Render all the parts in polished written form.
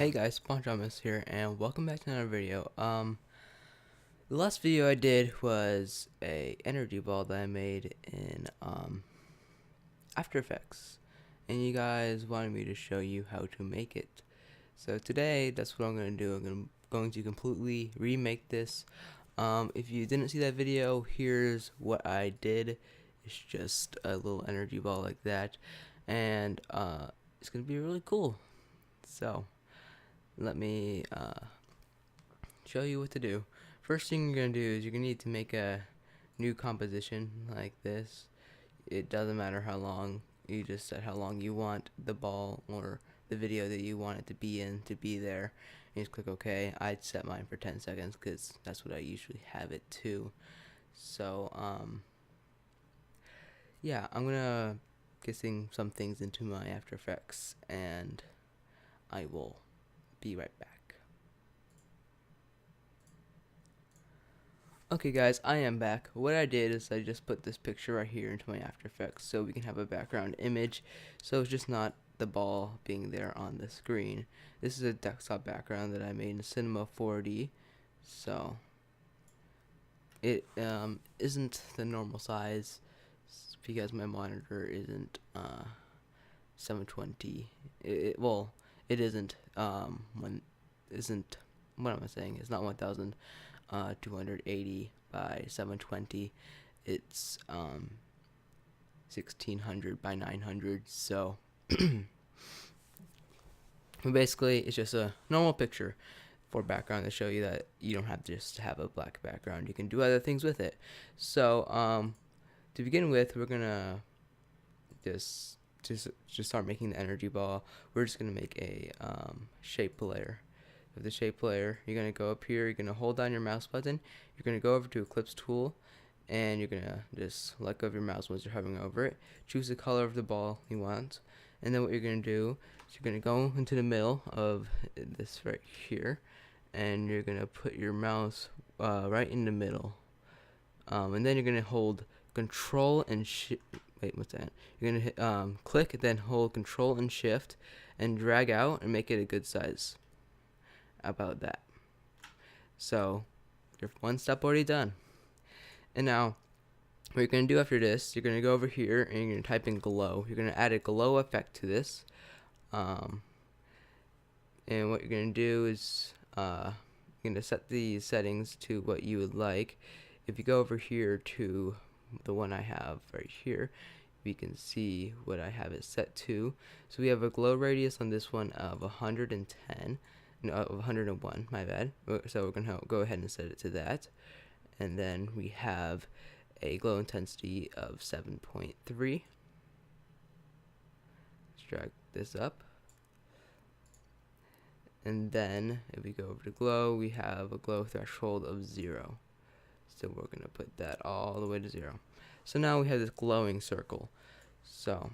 Hey guys, BonchoAwesomeness here, and welcome back to another video. The last video I did was a energy ball that I made in After Effects, and you guys wanted me to show you how to make it. So today, that's what I'm going to do. I'm going to completely remake this. If you didn't see that video, here's what I did. It's just a little energy ball like that, and it's going to be really cool. So let me show you what to do. First thing you're going to do is you're going to need to make a new composition like this. It doesn't matter how long, you just set how long you want the ball or the video that you want it to be in to be there. You just click OK. I'd set mine for 10 seconds because that's what I usually have it to. So yeah, I'm going to get some things into my After Effects, and I will be right back. Okay guys, I am back. What I did is I just put this picture right here into my After Effects so we can have a background image, so it's just not the ball being there on the screen. This is a desktop background that I made in Cinema 4D, so it isn't the normal size because my monitor isn't 720. Well, it isn't what am I saying? It's not 1280 by 720. It's 1600 by 900. So basically, it's just a normal picture for background to show you that you don't have to just have a black background. You can do other things with it. So to begin with, we're gonna just start making the energy ball. We're just gonna make a shape layer. With the shape layer, you're gonna go up here, you're gonna hold down your mouse button, you're gonna go over to Eclipse tool, and you're gonna just let go of your mouse once you're hovering over it. Choose the color of the ball you want, and then what you're gonna do is you're gonna go into the middle of this right here, and you're gonna put your mouse right in the middle, and then you're gonna hold Control and wait, what's that? You're gonna hit click, then hold Control and Shift, and drag out and make it a good size. About that. So you're one step already done. And now what you're going to do after this, you're going to go over here and you're going to type in glow. You're going to add a glow effect to this. And what you're going to do is you're going to set the settings to what you would like. If you go over here to the one I have right here, we can see what I have it set to. So we have a glow radius on this one of 110. No, 101, my bad. So we're going to go ahead and set it to that. And then we have a glow intensity of 7.3. Let's drag this up. And then if we go over to glow, we have a glow threshold of 0. So we're going to put that all the way to 0. So now we have this glowing circle. So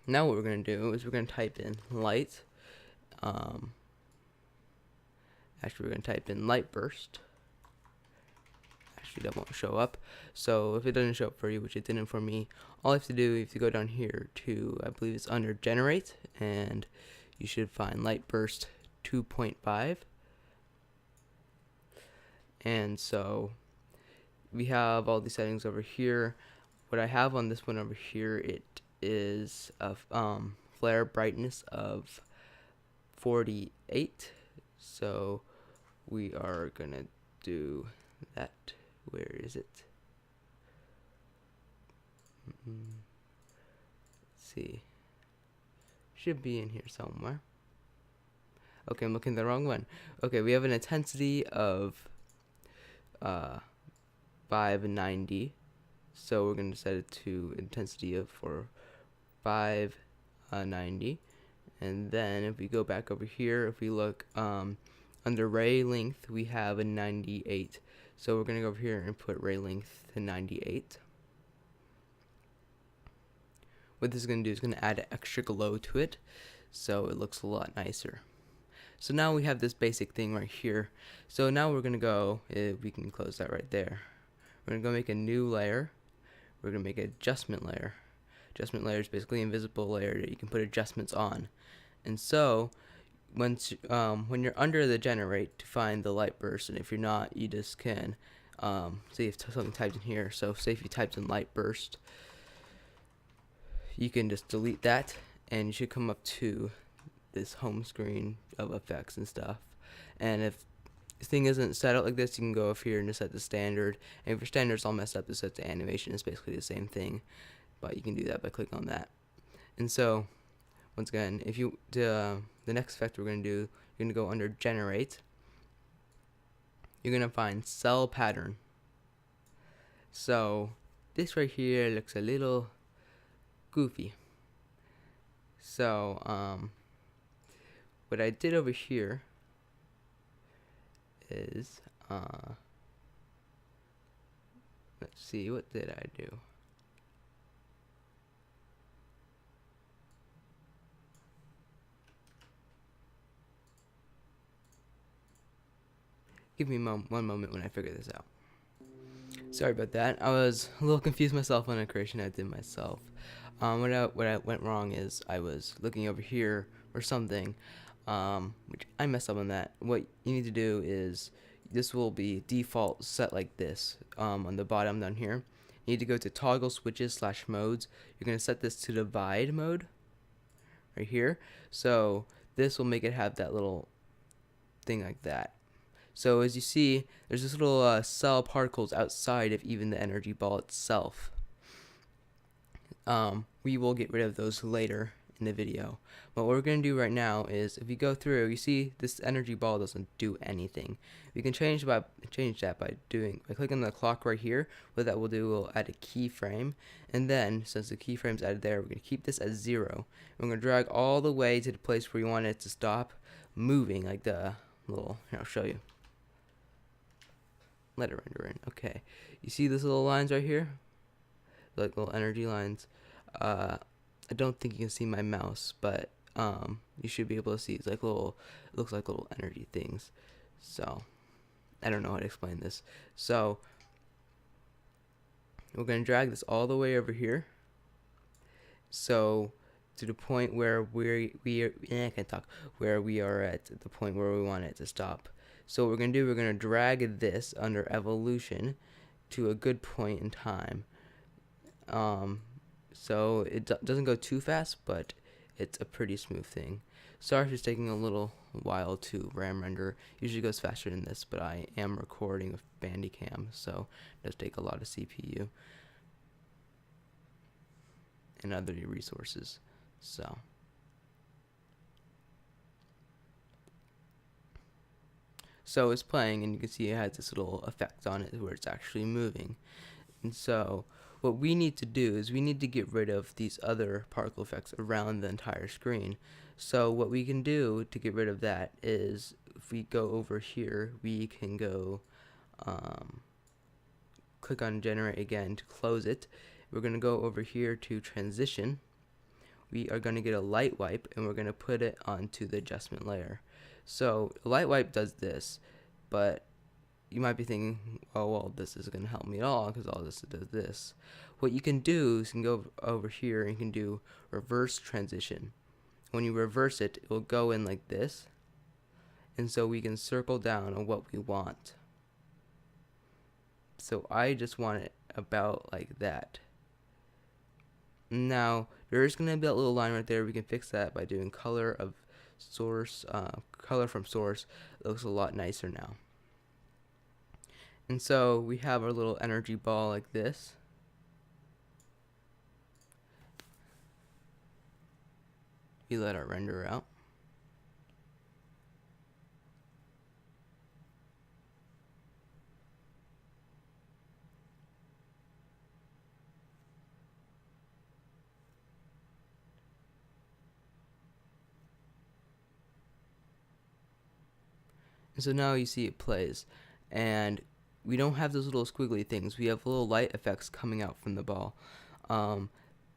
now what we're going to do is we're going to type in light. Actually, we're going to type in light burst. Actually, that won't show up. So if it doesn't show up for you, which it didn't for me, all you have to do is to go down here to, I believe it's under generate, and you should find light burst 2.5. And so we have all these settings over here. What I have on this one over here, it is a flare brightness of 48. So we are gonna do that. Where is it? Let's see. Should be in here somewhere. Okay, I'm looking at the wrong one. Okay, we have an intensity of 590. So we're gonna set it to intensity of 590. And then if we go back over here, if we look under ray length, we have a 98. So we're going to go over here and put ray length to 98. What this is going to do is going to add an extra glow to it, so it looks a lot nicer. So now we have this basic thing right here. So now we're going to go, we can close that right there. We're going to go make a new layer. We're going to make an adjustment layer. Adjustment layer is basically an invisible layer that you can put adjustments on. And so when you're under the generate to find the light burst, and if you're not, you just can see if something typed in here. So say if you typed in light burst, you can just delete that, and you should come up to this home screen of effects and stuff. And if the thing isn't set up like this, you can go up here and just set the standard. And if your standard's all messed up, just set the animation. It's basically the same thing, but you can do that by clicking on that. And so once again, if you the next effect we're going to do, you're going to go under generate. You're going to find cell pattern. So this right here looks a little goofy. So what I did over here is let's see, what did I do? Give me one moment when I figure this out. Sorry about that. I was a little confused myself on a creation I did myself. What I went wrong is I was looking over here or something, which I messed up on that. What you need to do is, this will be default set like this on the bottom down here. You need to go to toggle switches / modes. You're going to set this to divide mode right here. So this will make it have that little thing like that. So as you see, there's this little cell particles outside of even the energy ball itself. We will get rid of those later in the video. But what we're going to do right now is, if you go through, you see this energy ball doesn't do anything. We can change that by clicking the clock right here. What that will do, we'll add a keyframe, and then since the keyframe's added there, we're going to keep this at 0. We're going to drag all the way to the place where you want it to stop moving, like the little. Here, I'll show you. Let it render in. Okay, you see these little lines right here, like little energy lines. I don't think you can see my mouse, but you should be able to see. It's like little, it looks like little energy things. So I don't know how to explain this. So we're going to drag this all the way over here. So to the point where where we are at the point where we want it to stop. So what we're going to do, we're going to drag this under evolution to a good point in time. So it doesn't go too fast, but it's a pretty smooth thing. Sorry if it's taking a little while to RAM render. Usually goes faster than this, but I am recording with Bandicam, so it does take a lot of CPU and other resources. So it's playing, and you can see it has this little effect on it where it's actually moving. And so what we need to do is we need to get rid of these other particle effects around the entire screen. So what we can do to get rid of that is, if we go over here, we can go click on generate again to close it. We're going to go over here to transition. We are going to get a light wipe, and we're going to put it onto the adjustment layer. So light wipe does this, but you might be thinking, oh well, this isn't going to help me at all because all this does this. What you can do is you can go over here and you can do reverse transition. When you reverse it, it will go in like this, and so we can circle down on what we want. So I just want it about like that. Now there is going to be that little line right there. We can fix that by doing color of source, color from source. It looks a lot nicer now. And so we have our little energy ball like this. We let our render out. And so now you see it plays, and we don't have those little squiggly things. We have little light effects coming out from the ball.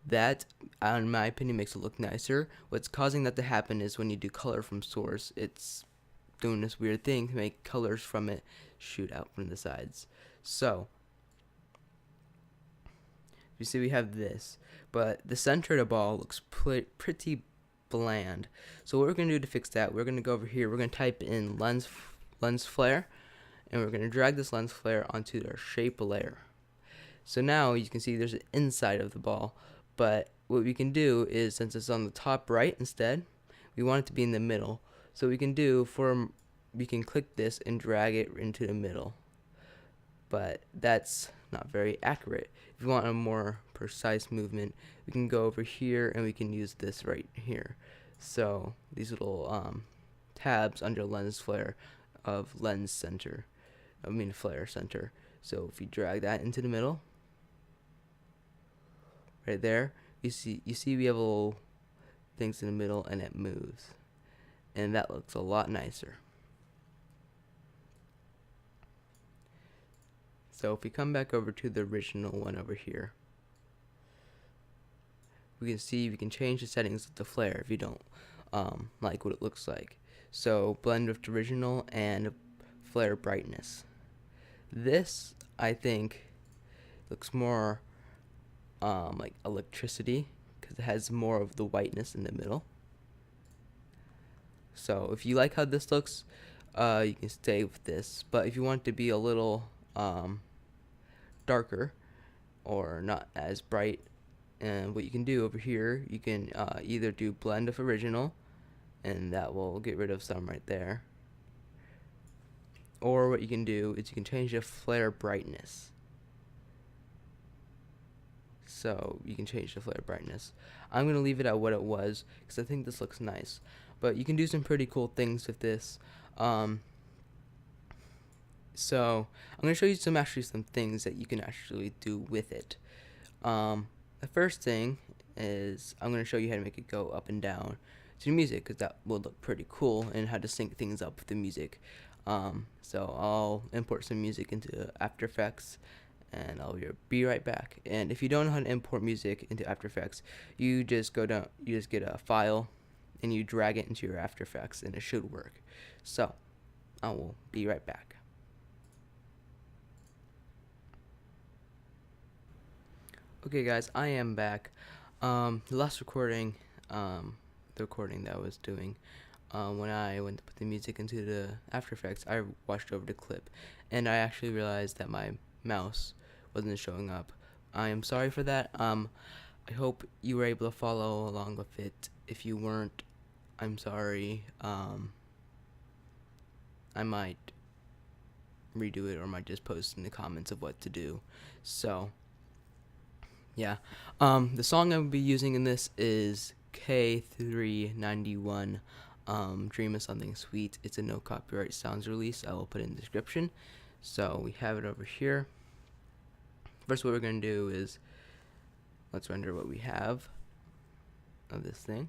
That, in my opinion, makes it look nicer. What's causing that to happen is when you do color from source, it's doing this weird thing to make colors from it shoot out from the sides. So you see we have this, but the center of the ball looks pretty bland. So what we're going to do to fix that, we're going to go over here, we're going to type in lens flare, and we're going to drag this lens flare onto our shape layer. So now you can see there's an inside of the ball, but what we can do is, since it's on the top right instead, we want it to be in the middle. So we can do we can click this and drag it into the middle, but that's not very accurate. If you want a more precise movement, we can go over here and we can use this right here. So these little tabs under lens flare of flare center. So if you drag that into the middle, right there, you see we have little things in the middle and it moves, and that looks a lot nicer. So if we come back over to the original one over here, we can see we can change the settings of the flare if you don't like what it looks like. So blend with the original and flare brightness. This, I think, looks more like electricity because it has more of the whiteness in the middle. So if you like how this looks, you can stay with this. But if you want it to be a little darker or not as bright, and what you can do over here, you can either do blend of original, and that will get rid of some right there, or what you can do is you can change the flare brightness. So you can change the flare brightness. I'm going to leave it at what it was because I think this looks nice, but you can do some pretty cool things with this. So I'm going to show you some things that you can actually do with it. The first thing is I'm going to show you how to make it go up and down to the music, because that will look pretty cool, and how to sync things up with the music. So I'll import some music into After Effects, and I'll be right back. And if you don't know how to import music into After Effects, you just go down, you just get a file and you drag it into your After Effects, and it should work. So I will be right back. Okay guys, I am back. The last recording, the recording that I was doing, when I went to put the music into the After Effects, I watched over the clip, and I actually realized that my mouse wasn't showing up. I am sorry for that. I hope you were able to follow along with it. If you weren't, I'm sorry. I might redo it, or might just post in the comments of what to do. So yeah, the song I will be using in this is K391, Dream of Something Sweet. It's a no copyright sounds release. I will put it in the description. So we have it over here. First, what we're going to do is, let's render what we have of this thing.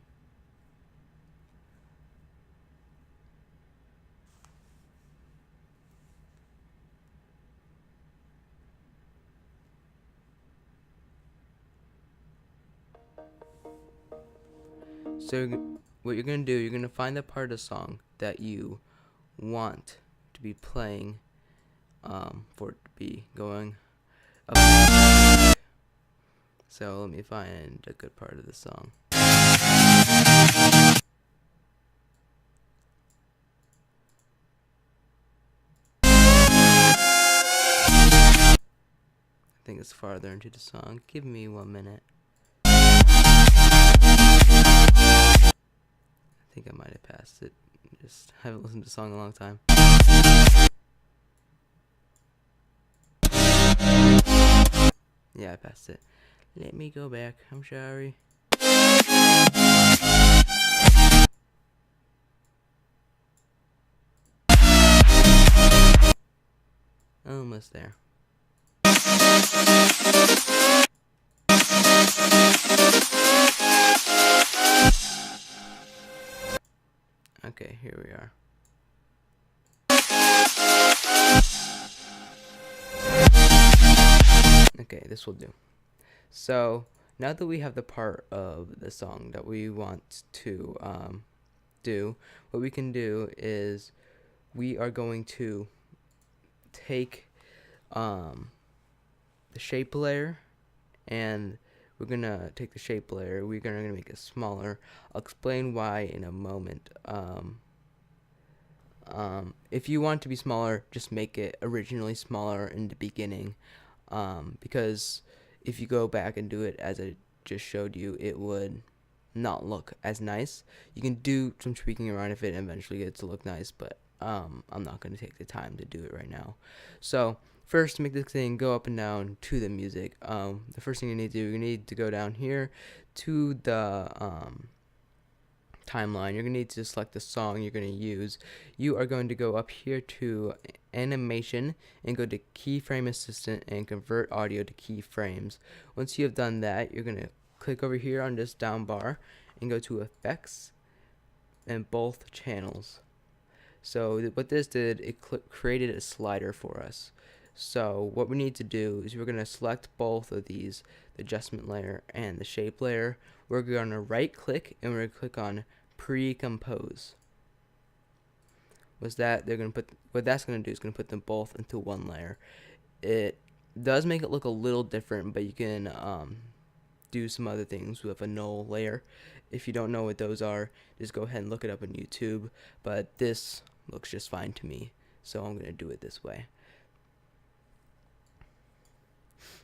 So what you're going to do, you're going to find the part of the song that you want to be playing, for it to be going up. So let me find a good part of the song. I think it's farther into the song. Give me 1 minute. I think I might have passed it. Just haven't listened to the song in a long time. Yeah, I passed it. Let me go back. I'm sorry. Almost there. Okay, here we are. Okay, this will do. So now that we have the part of the song that we want to do, what we can do is we are going to take the shape layer, and we're gonna take the shape layer, we're gonna make it smaller. I'll explain why in a moment. If you want it to be smaller, just make it originally smaller in the beginning, because if you go back and do it as I just showed you, it would not look as nice. You can do some tweaking around if it eventually gets to look nice, but I'm not going to take the time to do it right now. So first, to make this thing go up and down to the music, the first thing you need to do, you need to go down here to the timeline. You're going to need to select the song you're going to use. You are going to go up here to animation and go to keyframe assistant and convert audio to keyframes. Once you have done that, you're going to click over here on this down bar and go to effects and both channels. So what this did, it created a slider for us. So what we need to do is we're going to select both of these, the adjustment layer and the shape layer. We're going to right click and we're going to click on pre-compose. What that's going to do is going to put them both into one layer. It does make it look a little different, but you can do some other things with a null layer. If you don't know what those are, just go ahead and look it up on YouTube, but this looks just fine to me, so I'm going to do it this way.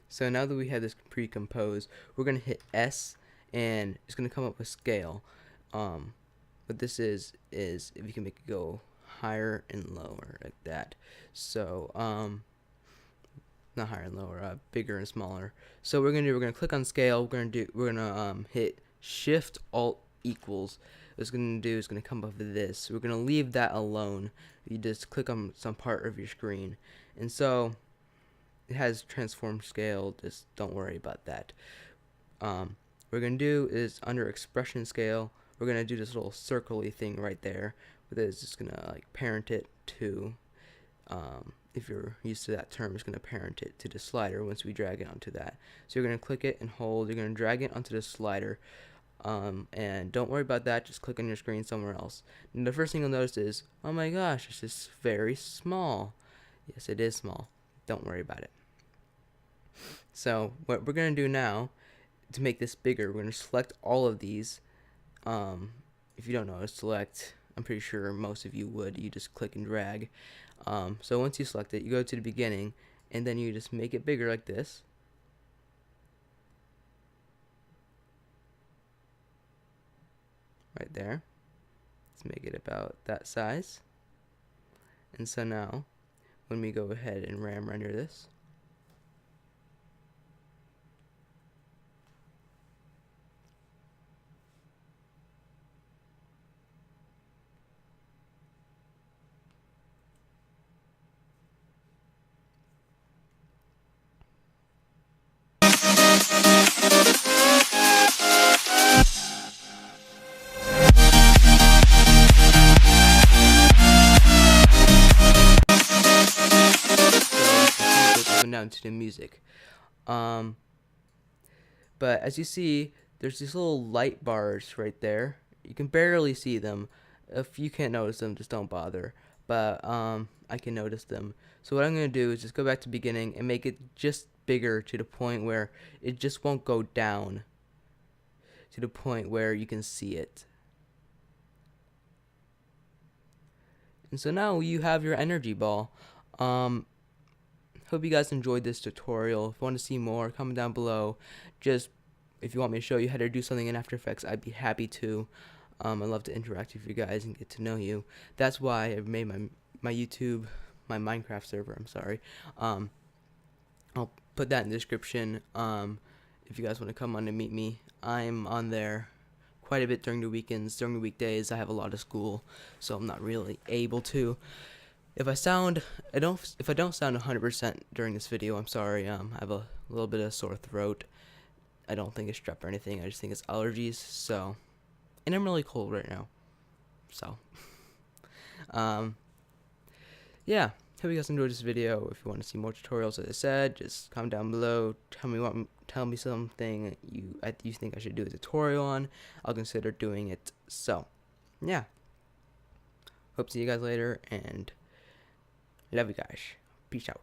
So now that we have this pre-compose, we're going to hit S and it's going to come up with scale. What this is if you can make it go higher and lower like that. So not higher and lower, bigger and smaller. So we're gonna click on scale. We're gonna hit Shift Alt equals. What it's gonna do is gonna come up with this. We're gonna leave that alone. You just click on some part of your screen, and so it has transform scale. Just don't worry about that. What we're gonna do is under expression scale, we're gonna do this little circle-y thing right there. With it, it's just gonna like parent it to. If you're used to that term, it's going to parent it to the slider once we drag it onto that. So you're going to click it and hold. You're going to drag it onto the slider. And don't worry about that. Just click on your screen somewhere else. And the first thing you'll notice is, oh my gosh, it's just very small. Yes, it is small. Don't worry about it. So what we're going to do now to make this bigger, we're going to select all of these. If you don't know how to select, I'm pretty sure most of you would. You just click and drag. So once you select it, you go to the beginning, and then you just make it bigger like this. Right there. Let's make it about that size. And so now, when we go ahead and render this, down to the music. But as you see, there's these little light bars right there. You can barely see them. If you can't notice them, just don't bother. But I can notice them. So what I'm going to do is just go back to beginning and make it just bigger to the point where it just won't go down to the point where you can see it. And so now you have your energy ball. Hope you guys enjoyed this tutorial. If you want to see more, comment down below. Just if you want me to show you how to do something in After Effects, I'd be happy to. I'd love to interact with you guys and get to know you. That's why I've made my YouTube, my Minecraft server, I'm sorry. I'll put that in the description. If you guys want to come on and meet me, I'm on there quite a bit during the weekends. During the weekdays, I have a lot of school, so I'm not really able to. If I don't sound 100% during this video, I'm sorry. I have a little bit of sore throat. I don't think it's strep or anything. I just think it's allergies. So, and I'm really cold right now. So, yeah. Hope you guys enjoyed this video. If you want to see more tutorials, as I said, just comment down below. Tell me something you think I should do a tutorial on. I'll consider doing it. So, yeah. Hope to see you guys later, and love you guys. Peace out.